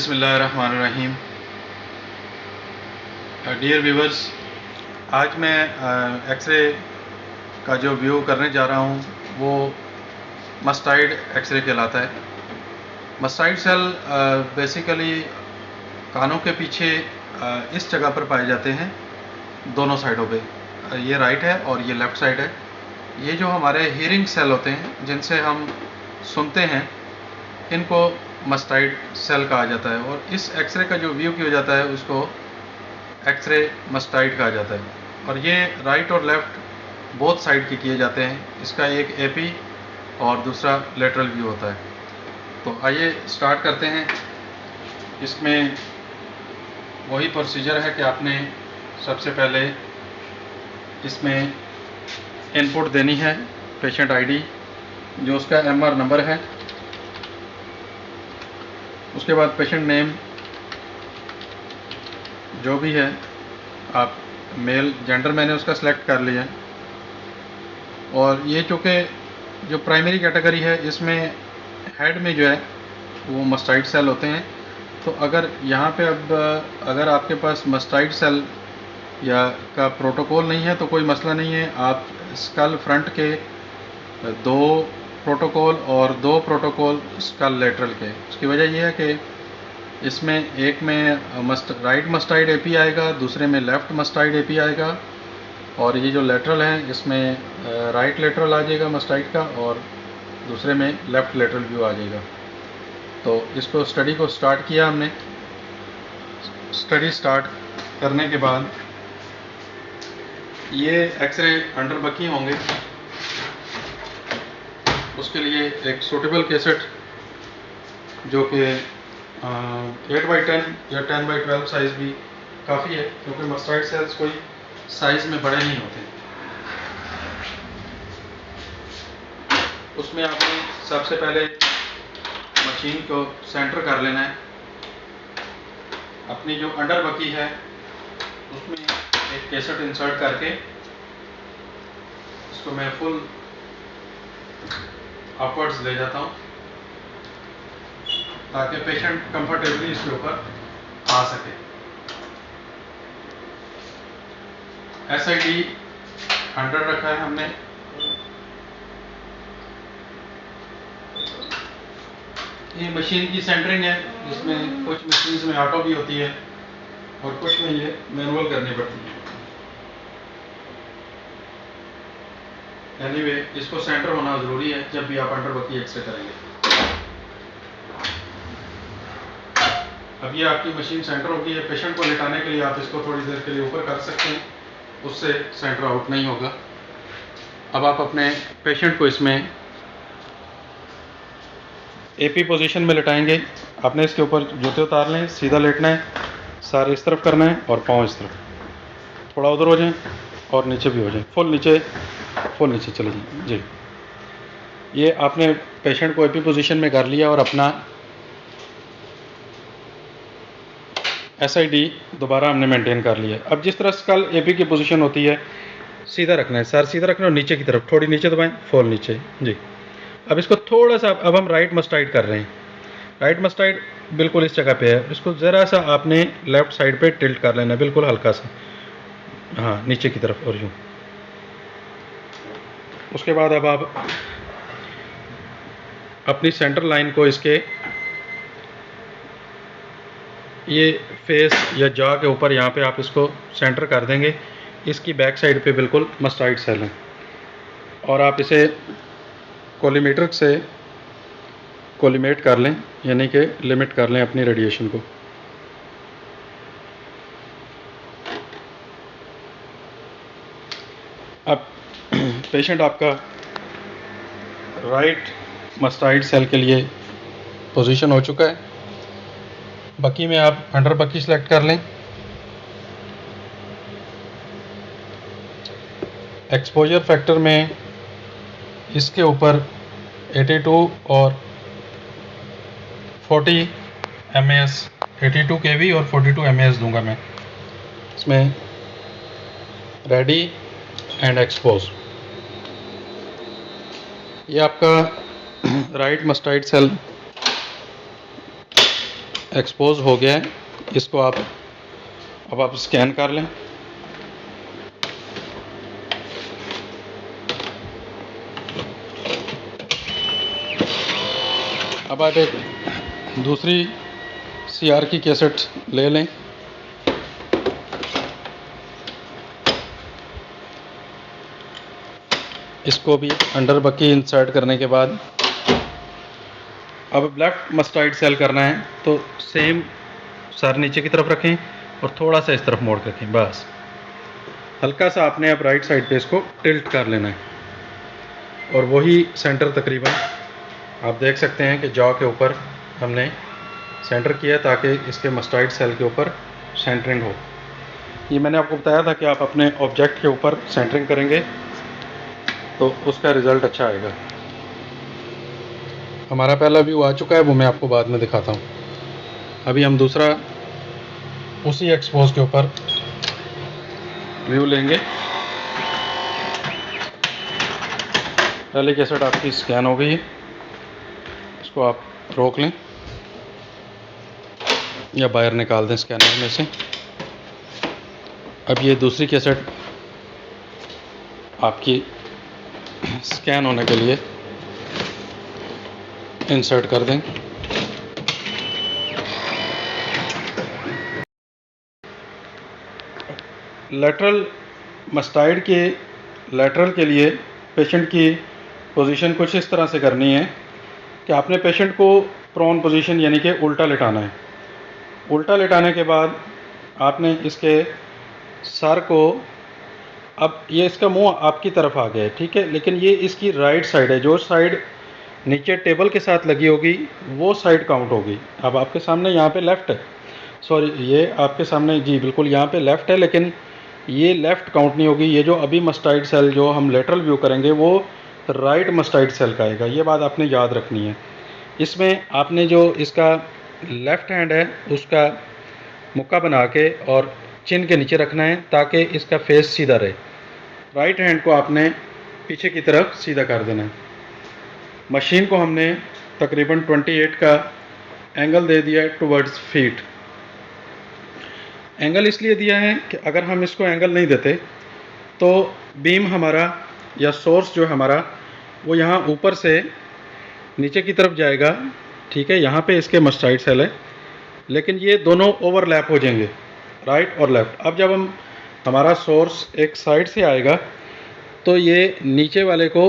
बिस्मिल्लाहिर्रहमानिर्रहीम। Dear viewers, आज मैं एक्सरे का जो व्यू करने जा रहा हूँ वो मस्टाइड एक्सरे कहलाता है। मस्टाइड सेल बेसिकली कानों के पीछे इस जगह पर पाए जाते हैं, दोनों साइडों पे। ये राइट है और ये लेफ़्ट साइड है। ये जो हमारे हीयरिंग सेल होते हैं जिनसे हम सुनते हैं, इनको मस्टाइड सेल कहा जाता है। और इस एक्सरे का जो व्यू किया जाता है उसको एक्सरे मस्टाइड कहा जाता है। और ये राइट और लेफ़्ट बोथ साइड के किए जाते हैं। इसका एक एपी और दूसरा लेटरल व्यू होता है। तो आइए स्टार्ट करते हैं। इसमें वही प्रोसीजर है कि आपने सबसे पहले इसमें इनपुट देनी है पेशेंट आईडी, जो उसका एमआर नंबर है। उसके बाद पेशेंट नेम जो भी है, आप मेल जेंडर मैंने उसका सिलेक्ट कर लिया। और ये चूँकि जो प्राइमरी कैटेगरी है, इसमें हेड में जो है वो मस्टाइड सेल होते हैं। तो अगर यहाँ पे अब अगर आपके पास मस्टाइड सेल या का प्रोटोकॉल नहीं है तो कोई मसला नहीं है। आप स्कल फ्रंट के 2 प्रोटोकॉल और 2 प्रोटोकॉल स्कल लेटरल के। उसकी वजह यह है कि इसमें एक में राइट मस्टाइड एपी आएगा, दूसरे में लेफ़्ट मस्टाइड एपी आएगा। और ये जो लेटरल है इसमें राइट लेटरल आ जाएगा मस्टाइड का और दूसरे में लेफ़्ट लेटरल व्यू आ जाएगा। तो इसको स्टडी को स्टार्ट किया हमने। स्टडी स्टार्ट करने के बाद ये एक्सरे अंडर बकी होंगे। उसके लिए एक सूटेबल कैसेट जो कि 8x10 या 10x12 साइज़ भी काफ़ी है, क्योंकि मस्टाइड सेल्स कोई साइज़ में बड़े नहीं होते। उसमें आपने सबसे पहले मशीन को सेंटर कर लेना है। अपनी जो अंडर बकी है उसमें एक कैसेट इंसर्ट करके इसको मैं फुल अपवर्ड्स ले जाता हूँ ताकि पेशेंट कंफर्टेबली इसके ऊपर आ सके। SID 100 रखा है हमने। ये मशीन की सेंटरिंग है, जिसमें कुछ मशीन्स में ऑटो भी होती है और कुछ में ये मैनुअल करनी पड़ती है। एनीवे, इसको सेंटर होना ज़रूरी है जब भी आप अंडर बकी एक्सरे करेंगे। अब ये आपकी मशीन सेंटर होगी है। पेशेंट को लेटाने के लिए आप इसको थोड़ी देर के लिए ऊपर कर सकते हैं, उससे सेंटर आउट नहीं होगा। अब आप अपने पेशेंट को इसमें एपी पोजीशन में लेटाएंगे। आपने इसके ऊपर जूते उतार लें, सीधा लेटना है, सर इस तरफ करना है और पाँव इस तरफ, थोड़ा उधर हो जाएं और नीचे भी हो जाएं, फुल नीचे चले जाएं जी। ये आपने पेशेंट को एपी पोजीशन में कर लिया और अपना SID दोबारा हमने मेंटेन कर लिया। अब जिस तरह स्कल एपी की पोजीशन होती है, सीधा रखना है, सर सीधा रखना है और नीचे की तरफ थोड़ी नीचे दबाएं, फुल नीचे जी। अब इसको थोड़ा सा, अब हम राइट मस्टाइड कर रहे हैं। राइट मस्टाइड बिल्कुल इस जगह पे है। इसको ज़रा सा आपने लेफ़्ट साइड पे टिल्ट कर लेना है, बिल्कुल हल्का सा, हाँ नीचे की तरफ और यूँ। उसके बाद अब आप अपनी सेंटर लाइन को इसके ये फेस या जॉ के ऊपर यहाँ पे आप इसको सेंटर कर देंगे। इसकी बैक साइड पे बिल्कुल मस्टाइड सेल है और आप इसे कोलीमीटर से कोलीमेट कर लें, यानी कि लिमिट कर लें अपनी रेडिएशन को। अब पेशेंट आपका राइट मस्टाइड सेल के लिए पोजीशन हो चुका है। बकी में आप अंडर बकी सेलेक्ट कर लें। एक्सपोजर फैक्टर में इसके ऊपर 82 और 40 mAs, 82 kV और 42 mAs दूंगा मैं इसमें। Ready and expose. ये आपका राइट मस्टाइड सेल एक्सपोज हो गया है, इसको अब आप स्कैन कर लें। अब आप एक दूसरी CR की कैसेट ले लें। इसको भी अंडर बक्की इंसर्ट करने के बाद अब लेफ्ट मस्टाइड सेल करना है तो सेम सर नीचे की तरफ रखें और थोड़ा सा इस तरफ मोड़ के रखें। बस हल्का सा आपने अब राइट साइड पे इसको टिल्ट कर लेना है और वही सेंटर तकरीबन आप देख सकते हैं कि जॉ के ऊपर हमने सेंटर किया ताकि इसके मस्टाइड सेल के ऊपर सेंटरिंग हो। ये मैंने आपको बताया था कि आप अपने ऑब्जेक्ट के ऊपर सेंटरिंग करेंगे तो उसका रिज़ल्ट अच्छा आएगा। हमारा पहला व्यू आ चुका है, वो मैं आपको बाद में दिखाता हूँ। अभी हम दूसरा उसी एक्सपोज के ऊपर व्यू लेंगे। पहले कैसेट आपकी स्कैन हो गई है, इसको आप रोक लें या बाहर निकाल दें स्कैनर में से। अब ये दूसरी कैसेट आपकी स्कैन होने के लिए इंसर्ट कर दें। लेटरल मस्टाइड के लेटरल के लिए पेशेंट की पोजीशन कुछ इस तरह से करनी है कि आपने पेशेंट को प्रोन पोजीशन यानी कि उल्टा लेटाना है। उल्टा लेटाने के बाद आपने इसके सर को, अब ये इसका मुंह आपकी तरफ आ गया है, ठीक है, लेकिन ये इसकी राइट साइड है। जो साइड नीचे टेबल के साथ लगी होगी वो साइड काउंट होगी। अब आपके सामने यहाँ पे लेफ़्ट है, सॉरी ये आपके सामने जी बिल्कुल यहाँ पे लेफ़्ट है, लेकिन ये लेफ़्ट काउंट नहीं होगी। ये जो अभी मस्टाइड सेल जो हम लेटरल व्यू करेंगे वो राइट मस्टाइड सेल का आएगा। ये बात आपने याद रखनी है। इसमें आपने जो इसका लेफ़्ट हैंड है उसका मुक्का बना के और चिन के नीचे रखना है ताकि इसका फेस सीधा रहे। राइट हैंड को आपने पीछे की तरफ सीधा कर देना है। मशीन को हमने तकरीबन 28 का एंगल दे दिया है टुवर्ड्स फीट। एंगल इसलिए दिया है कि अगर हम इसको एंगल नहीं देते तो बीम हमारा या सोर्स जो हमारा वो यहाँ ऊपर से नीचे की तरफ जाएगा, ठीक है। यहाँ पे इसके मस्टाइड सेल है, लेकिन ये दोनों ओवरलैप हो जाएंगे, राइट और लेफ़्ट। अब जब हमारा सोर्स एक साइड से आएगा तो ये नीचे वाले को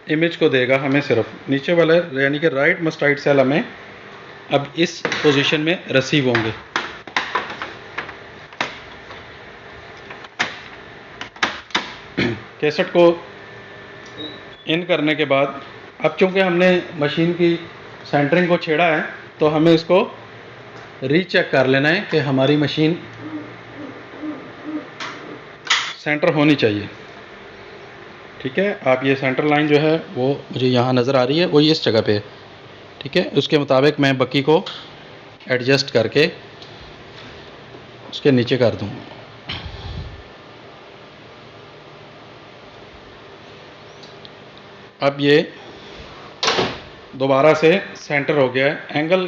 इमेज को देगा, हमें सिर्फ नीचे वाले यानी कि राइट मस्टाइड सेल हमें अब इस पोजीशन में रिसीव होंगे। कैसेट को इन करने के बाद अब चूँकि हमने मशीन की सेंटरिंग को छेड़ा है तो हमें इसको रीचेक कर लेना है कि हमारी मशीन सेंटर होनी चाहिए, ठीक है। आप ये सेंटर लाइन जो है वो मुझे यहाँ नज़र आ रही है, वो इस जगह पे है, ठीक है। उसके मुताबिक मैं बक्की को एडजस्ट करके उसके नीचे कर दूँ। अब ये दोबारा से सेंटर हो गया है एंगल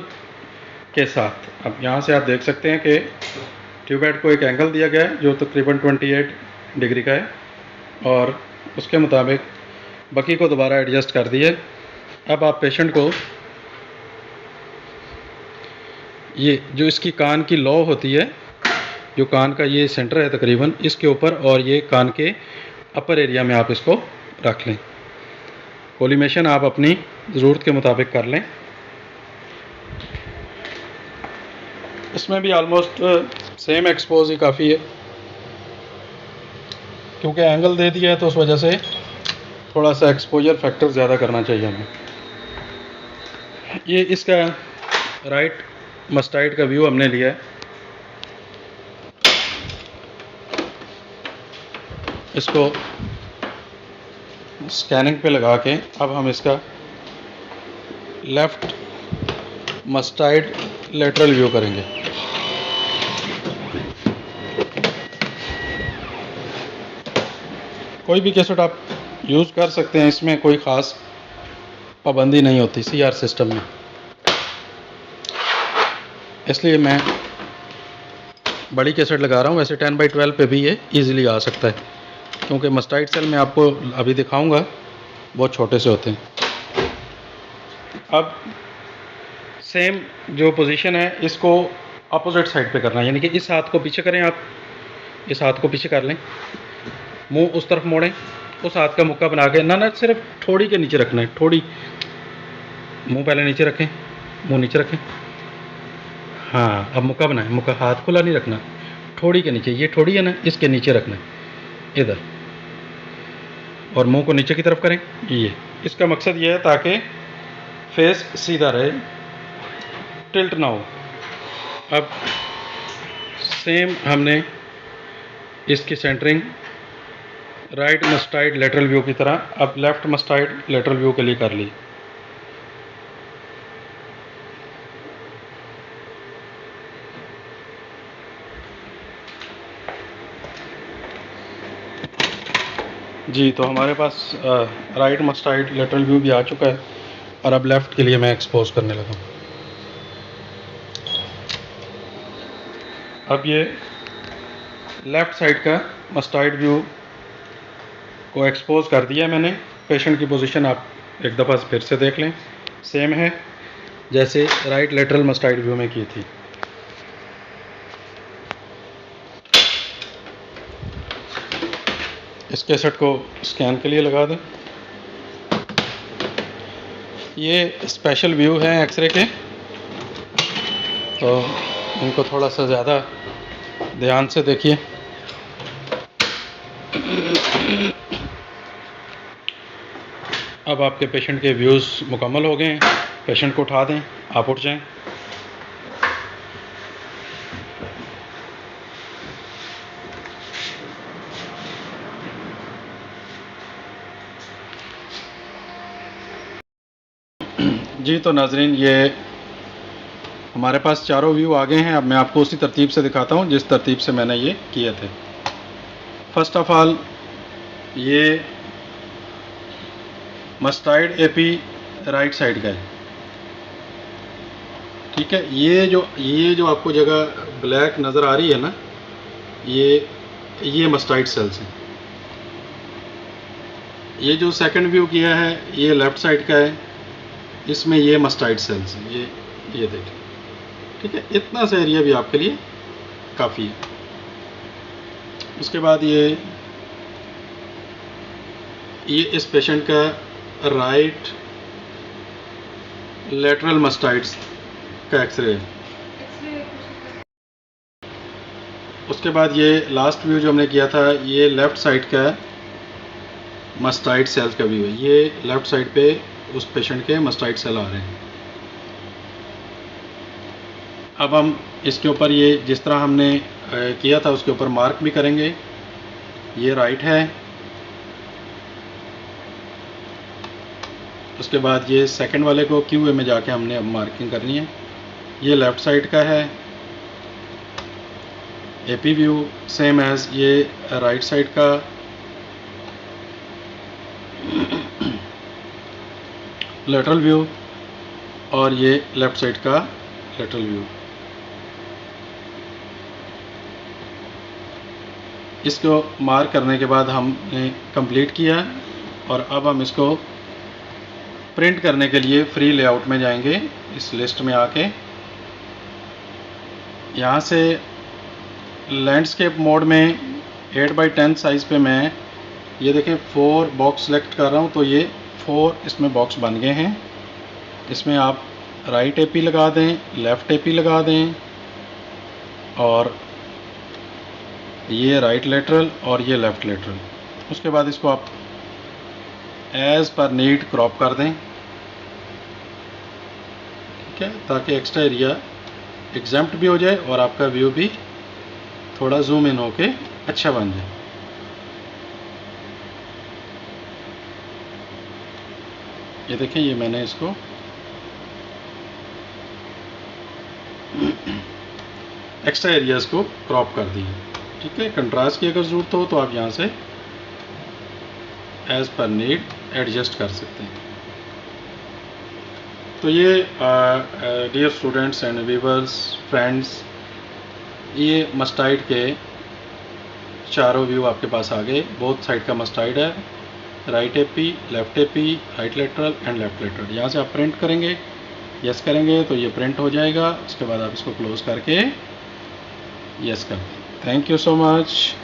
के साथ। अब यहाँ से आप देख सकते हैं कि ट्यूब हेड को एक एंगल दिया गया है जो तकरीबन 28 डिग्री का है और उसके मुताबिक बक्की को दोबारा एडजस्ट कर दिए। अब आप पेशेंट को ये जो इसकी कान की लौ होती है, जो कान का ये सेंटर है तकरीबन इसके ऊपर, और ये कान के अपर एरिया में आप इसको रख लें। कोलिमेशन आप अपनी ज़रूरत के मुताबिक कर लें। इसमें भी आलमोस्ट सेम एक्सपोज ही काफ़ी है, क्योंकि एंगल दे दिया है तो उस वजह से थोड़ा सा एक्सपोजर फैक्टर ज़्यादा करना चाहिए हमें। ये इसका राइट मस्टाइड का व्यू हमने लिया है। इसको स्कैनिंग पे लगा के अब हम इसका लेफ़्ट मस्टाइड लेटरल व्यू करेंगे। कोई भी कैसेट आप यूज़ कर सकते हैं, इसमें कोई ख़ास पाबंदी नहीं होती CR सिस्टम में। इसलिए मैं बड़ी कैसेट लगा रहा हूँ। वैसे 10x12 पे भी ये इजीली आ सकता है, क्योंकि मस्टाइड सेल मैं आपको अभी दिखाऊंगा बहुत छोटे से होते हैं। अब सेम जो पोजीशन है इसको अपोजिट साइड पे करना है, यानी कि इस हाथ को पीछे करें, आप इस हाथ को पीछे कर लें, मुंह उस तरफ मोड़ें, उस हाथ का मुक्का बना के ना सिर्फ ठोड़ी के नीचे रखना है, ठोड़ी, मुंह पहले नीचे रखें, मुंह नीचे रखें। हाँ, अब मुक्का बनाएं, मुक्का हाथ खुला नहीं रखना, ठोड़ी के नीचे, ये ठोड़ी है ना, इसके नीचे रखना है इधर, और मुंह को नीचे की तरफ करें। ये इसका मकसद ये है ताकि फेस सीधा रहे, टिल्ट ना हो। अब सेम हमने इसकी सेंटरिंग राइट मस्टाइड लेटरल व्यू की तरह अब लेफ्ट मस्टाइड लेटरल व्यू के लिए कर ली। जी, तो हमारे पास राइट मस्टाइड लेटरल व्यू भी आ चुका है, और अब लेफ़्ट के लिए मैं एक्सपोज करने लगा हूँ। अब ये लेफ़्ट साइड का मस्टाइड व्यू को एक्सपोज कर दिया मैंने। पेशेंट की पोजीशन आप एक दफ़ा फिर से देख लें, सेम है जैसे राइट लेटरल मस्टाइड व्यू में की थी। इस कैसेट को स्कैन के लिए लगा दें। ये स्पेशल व्यू है एक्सरे के, तो इनको थोड़ा सा ज़्यादा ध्यान से देखिए। अब आपके पेशेंट के व्यूज़ मुकम्मल हो गए हैं। पेशेंट को उठा दें, आप उठ जाएं। जी, तो नाजरीन, ये हमारे पास चारों व्यू आ गए हैं। अब मैं आपको उसी तरतीब से दिखाता हूँ जिस तरतीब से मैंने ये किए थे। फर्स्ट ऑफ ऑल, ये मस्टाइड एपी राइट साइड का है, ठीक है। ये जो आपको जगह ब्लैक नज़र आ रही है ना, ये मस्टाइड सेल्स हैं। ये जो सेकंड व्यू किया है ये लेफ़्ट साइड का है, इसमें ये मस्टाइड सेल्स हैं, ये देखिए, ठीक है। इतना सा एरिया भी आपके लिए काफ़ी है। उसके बाद ये इस पेशेंट का राइट लेटरल मस्टाइड्स का एक्सरे है। उसके बाद ये लास्ट व्यू जो हमने किया था, ये लेफ़्ट साइड का मस्टाइड सेल्स का व्यू है। ये लेफ़्ट साइड पे उस पेशेंट के मस्टाइड सेल आ रहे हैं। अब हम इसके ऊपर ये जिस तरह हमने किया था उसके ऊपर मार्क भी करेंगे। ये राइट है, उसके बाद ये सेकंड वाले को क्यू ए में जाके हमने अब मार्किंग करनी है। ये लेफ़्ट साइड का है एपी व्यू, सेम एज ये राइट साइड का लेटरल व्यू, और ये लेफ़्ट साइड का लेटरल व्यू। इसको मार्क करने के बाद हमने कंप्लीट किया, और अब हम इसको प्रिंट करने के लिए फ्री लेआउट में जाएंगे। इस लिस्ट में आके यहाँ से लैंडस्केप मोड में 8x10 साइज़ पे मैं ये देखें 4 बॉक्स सेलेक्ट कर रहा हूँ, तो ये 4 इसमें बॉक्स बन गए हैं। इसमें आप राइट एपी लगा दें, लेफ़्ट एपी लगा दें, और ये राइट लेटरल और ये लेफ़्ट लेटरल। उसके बाद इसको आप एज़ पर नीड क्रॉप कर दें, ठीक है, ताकि एक्स्ट्रा एरिया एग्जैम्प्ट भी हो जाए और आपका व्यू भी थोड़ा जूम इन होके अच्छा बन जाए। ये देखें, ये मैंने इसको एक्स्ट्रा एरियाज़ को क्रॉप कर दिए, ठीक है। कंट्रास्ट की अगर ज़रूरत हो तो आप यहाँ से एज़ पर नीड एडजस्ट कर सकते हैं। तो ये dear students and viewers friends, ये मस्टाइड के चारों व्यू आपके पास आ गए। बोथ साइड का मस्टाइड है, right AP, left AP, right lateral and left lateral. यहाँ से आप प्रिंट करेंगे, यस करेंगे तो ये प्रिंट हो जाएगा। उसके बाद आप इसको क्लोज करके यस कर दें। Thank you so much.